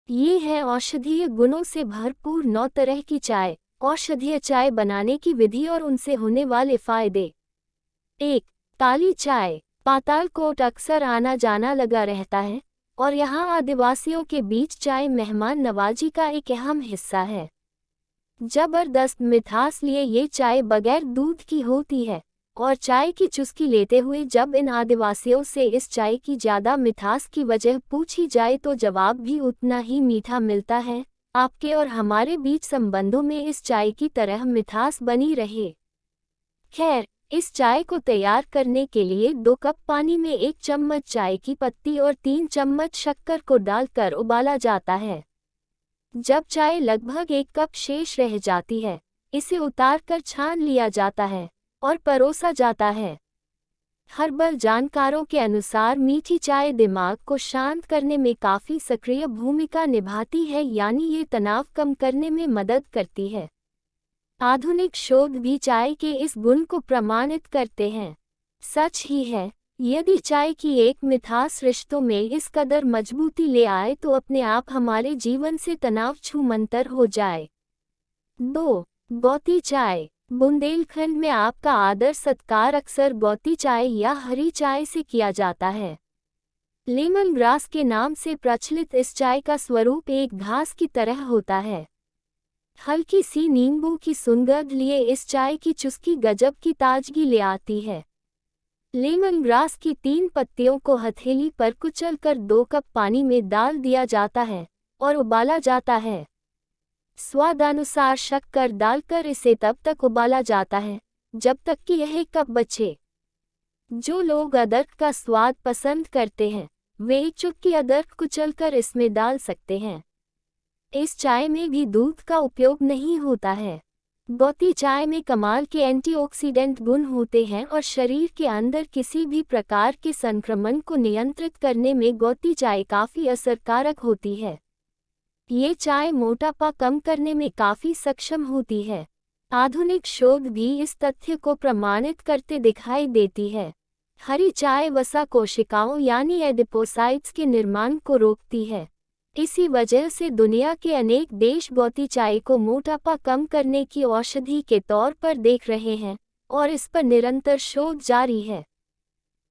ये है औषधीय गुणों से भरपूर 9 तरह की चाय। औषधीय चाय बनाने की विधि और उनसे होने वाले फायदे। 1. काली चाय। पातालकोट अक्सर आना जाना लगा रहता है और यहाँ आदिवासियों के बीच चाय मेहमान नवाजी का एक अहम हिस्सा है। जबरदस्त मिठास लिए ये चाय बगैर दूध की होती है और चाय की चुस्की लेते हुए जब इन आदिवासियों से इस चाय की ज़्यादा मिठास की वजह पूछी जाए तो जवाब भी उतना ही मीठा मिलता है। आपके और हमारे बीच संबंधों में इस चाय की तरह मिठास बनी रहे। खैर, इस चाय को तैयार करने के लिए 2 कप पानी में 1 चम्मच चाय की पत्ती और 3 चम्मच शक्कर को डालकर उबाला जाता है। जब चाय लगभग 1 कप शेष रह जाती है, इसे उतारकर छान लिया जाता है और परोसा जाता है। हर्बल जानकारों के अनुसार मीठी चाय दिमाग को शांत करने में काफ़ी सक्रिय भूमिका निभाती है, यानी ये तनाव कम करने में मदद करती है। आधुनिक शोध भी चाय के इस गुण को प्रमाणित करते हैं। सच ही है, यदि चाय की एक मिठास रिश्तों में इस कदर मजबूती ले आए तो अपने आप हमारे जीवन से तनाव छूमंतर हो जाए। 2. गौती चाय। बुंदेलखंड में आपका आदर सत्कार अक्सर गौती चाय या हरी चाय से किया जाता है। लेमन ग्रास के नाम से प्रचलित इस चाय का स्वरूप एक घास की तरह होता है। हल्की सी नींबू की सुगंध लिए इस चाय की चुस्की गजब की ताजगी ले आती है। लेमन ग्रास की 3 पत्तियों को हथेली पर कुचलकर 2 कप पानी में डाल दिया जाता है और उबाला जाता है। स्वादानुसार शक्कर डालकर इसे तब तक उबाला जाता है जब तक कि यह 1 कप बचे। जो लोग अदरक का स्वाद पसंद करते हैं, वे 1 चुटकी अदरक कुचलकर इसमें डाल सकते हैं। इस चाय में भी दूध का उपयोग नहीं होता है। गौती चाय में कमाल के एंटीऑक्सीडेंट गुण होते हैं और शरीर के अंदर किसी भी प्रकार के संक्रमण को नियंत्रित करने में गौती चाय काफ़ी असरकारक होती है। ये चाय मोटापा कम करने में काफ़ी सक्षम होती है। आधुनिक शोध भी इस तथ्य को प्रमाणित करते दिखाई देती है। हरी चाय वसा कोशिकाओं यानी एडिपोसाइट्स के निर्माण को रोकती है। इसी वजह से दुनिया के अनेक देश गौती चाय को मोटापा कम करने की औषधि के तौर पर देख रहे हैं और इस पर निरंतर शोध जारी है।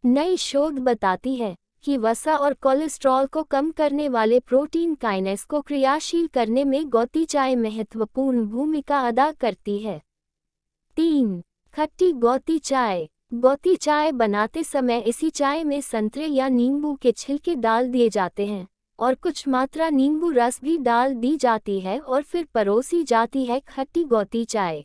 नई शोध बताती है कि वसा और कोलेस्ट्रॉल को कम करने वाले प्रोटीन काइनेस को क्रियाशील करने में गौती चाय महत्वपूर्ण भूमिका अदा करती है। 3. खट्टी गौती चाय। गौती चाय बनाते समय इसी चाय में संतरे या नींबू के छिलके डाल दिए जाते हैं और कुछ मात्रा नींबू रस भी डाल दी जाती है और फिर परोसी जाती है खट्टी गौती चाय।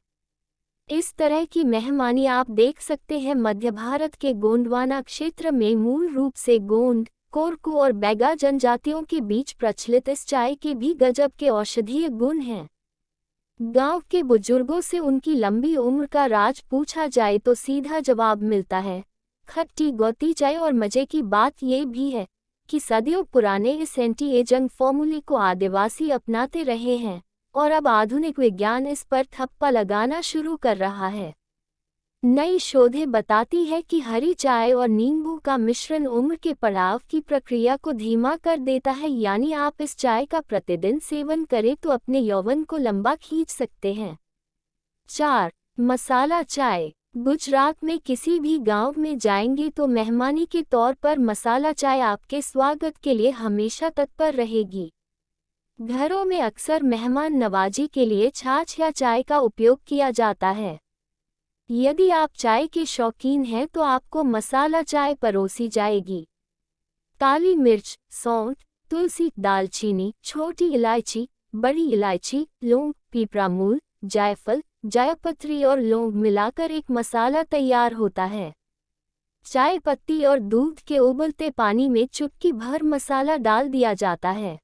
इस तरह की मेहमानी आप देख सकते हैं मध्य भारत के गोंडवाना क्षेत्र में मूल रूप से गोंड, कोरकू और बैगा जनजातियों के बीच प्रचलित इस चाय के भी गजब के औषधीय गुण हैं। गांव के बुजुर्गों से उनकी लंबी उम्र का राज पूछा जाए तो सीधा जवाब मिलता है, खट्टी गौती चाय। और मजे की बात ये भी है कि सदियों पुराने इस एंटी एजिंग फॉर्मूले को आदिवासी अपनाते रहे हैं और अब आधुनिक विज्ञान इस पर ठप्पा लगाना शुरू कर रहा है। नई शोधें बताती है कि हरी चाय और नींबू का मिश्रण उम्र के पड़ाव की प्रक्रिया को धीमा कर देता है, यानी आप इस चाय का प्रतिदिन सेवन करें तो अपने यौवन को लंबा खींच सकते हैं। 4. मसाला चाय। गुजरात में किसी भी गांव में जाएंगे तो मेहमानी के तौर पर मसाला चाय आपके स्वागत के लिए हमेशा तत्पर रहेगी। घरों में अक्सर मेहमान नवाजी के लिए छाछ या चाय का उपयोग किया जाता है। यदि आप चाय के शौकीन हैं तो आपको मसाला चाय परोसी जाएगी। काली मिर्च, सौंठ, तुलसी, दालचीनी, छोटी इलायची, बड़ी इलायची, लौंग, पीपरामूल, जायफल, जायपत्री और लौंग मिलाकर एक मसाला तैयार होता है। चाय पत्ती और दूध के उबलते पानी में चुटकी भर मसाला डाल दिया जाता है।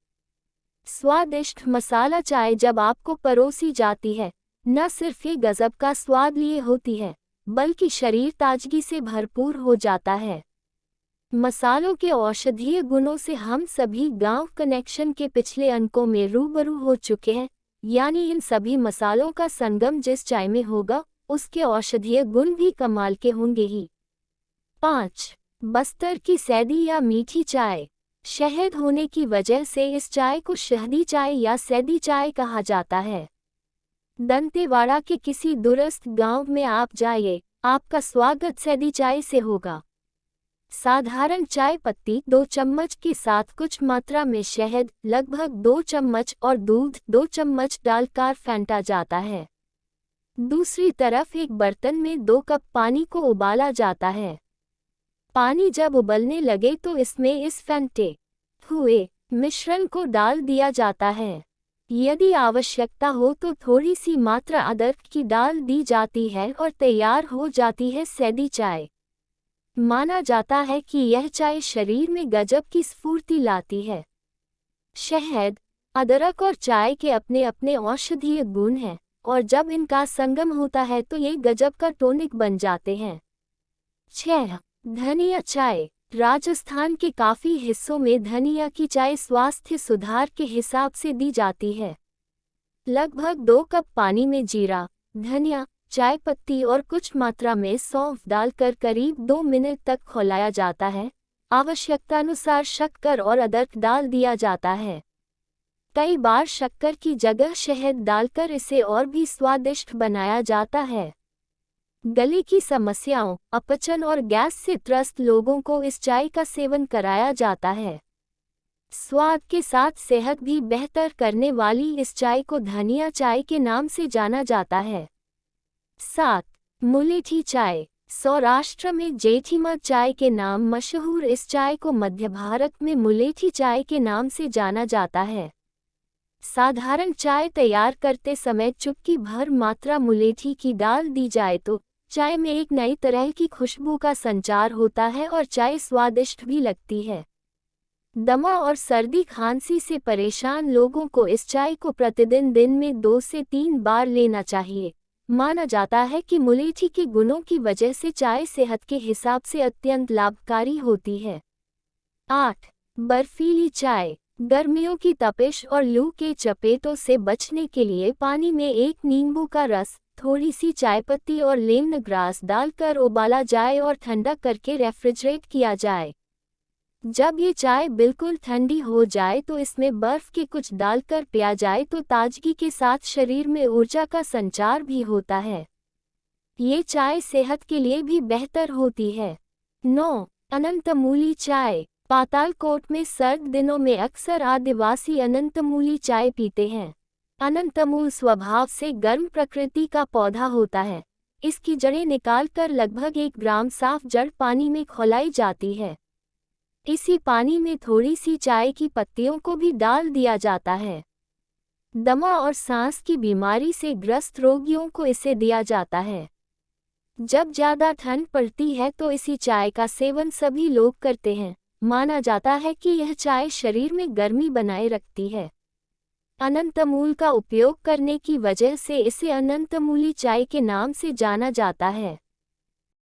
स्वादिष्ट मसाला चाय जब आपको परोसी जाती है, न सिर्फ ये गजब का स्वाद लिए होती है, बल्कि शरीर ताजगी से भरपूर हो जाता है। मसालों के औषधीय गुणों से हम सभी गांव कनेक्शन के पिछले अंकों में रूबरू हो चुके हैं, यानी इन सभी मसालों का संगम जिस चाय में होगा, उसके औषधीय गुण भी कमाल के होंगे ही। 5. बस्तर की सैदी या मीठी चाय। शहद होने की वजह से इस चाय को शहदी चाय या सैदी चाय कहा जाता है। दंतेवाड़ा के किसी दूरस्थ गांव में आप जाइए, आपका स्वागत सैदी चाय से होगा। साधारण चाय पत्ती 2 चम्मच के साथ कुछ मात्रा में शहद लगभग 2 चम्मच और दूध 2 चम्मच डालकर फेंटा जाता है। दूसरी तरफ एक बर्तन में 2 कप पानी को उबाला जाता है। पानी जब उबलने लगे तो इसमें इस फेंटे हुए मिश्रण को डाल दिया जाता है। यदि आवश्यकता हो तो थोड़ी सी मात्रा अदरक की डाल दी जाती है और तैयार हो जाती है सैदी चाय। माना जाता है कि यह चाय शरीर में गजब की स्फूर्ति लाती है। शहद, अदरक और चाय के अपने अपने औषधीय गुण हैं और जब इनका संगम होता है तो ये गजब का टॉनिक बन जाते हैं। 6. धनिया चाय। राजस्थान के काफ़ी हिस्सों में धनिया की चाय स्वास्थ्य सुधार के हिसाब से दी जाती है। लगभग 2 कप पानी में जीरा, धनिया, चाय पत्ती और कुछ मात्रा में सौंफ डालकर करीब 2 मिनट तक खौलाया जाता है। आवश्यकतानुसार शक्कर और अदरक डाल दिया जाता है। कई बार शक्कर की जगह शहद डालकर इसे और भी स्वादिष्ट बनाया जाता है। गले की समस्याओं, अपचन और गैस से त्रस्त लोगों को इस चाय का सेवन कराया जाता है। स्वाद के साथ सेहत भी बेहतर करने वाली इस चाय को धनिया चाय के नाम से जाना जाता है। 7. मुलेठी चाय। सौराष्ट्र में जेठीमा चाय के नाम मशहूर इस चाय को मध्य भारत में मुलेठी चाय के नाम से जाना जाता है। साधारण चाय तैयार करते समय चुटकी भर मात्रा मुलेठी की डाल दी जाए तो चाय में एक नई तरह की खुशबू का संचार होता है और चाय स्वादिष्ट भी लगती है। दमा और सर्दी खांसी से परेशान लोगों को इस चाय को प्रतिदिन दिन में 2 से 3 बार लेना चाहिए। माना जाता है कि मुलेठी के गुणों की वजह से चाय सेहत के हिसाब से अत्यंत लाभकारी होती है। 8. बर्फीली चाय। गर्मियों की तपिश और लू के चपेटों से बचने के लिए पानी में एक नींबू का रस, थोड़ी सी चायपत्ती और लेमन ग्रास डालकर उबाला जाए और ठंडा करके रेफ्रिजरेट किया जाए। जब ये चाय बिल्कुल ठंडी हो जाए तो इसमें बर्फ के कुछ डालकर पिया जाए तो ताजगी के साथ शरीर में ऊर्जा का संचार भी होता है। ये चाय सेहत के लिए भी बेहतर होती है। 9. अनंतमूली चाय। पातालकोट में सर्द दिनों में अक्सर आदिवासी अनंतमूली चाय पीते हैं। अनंतमूल स्वभाव से गर्म प्रकृति का पौधा होता है। इसकी जड़ें निकालकर लगभग 1 ग्राम साफ जड़ पानी में खौलाई जाती है। इसी पानी में थोड़ी सी चाय की पत्तियों को भी डाल दिया जाता है। दमा और सांस की बीमारी से ग्रस्त रोगियों को इसे दिया जाता है। जब ज़्यादा ठंड पड़ती है तो इसी चाय का सेवन सभी लोग करते हैं। माना जाता है कि यह चाय शरीर में गर्मी बनाए रखती है। अनंतमूल का उपयोग करने की वजह से इसे अनंतमूली चाय के नाम से जाना जाता है।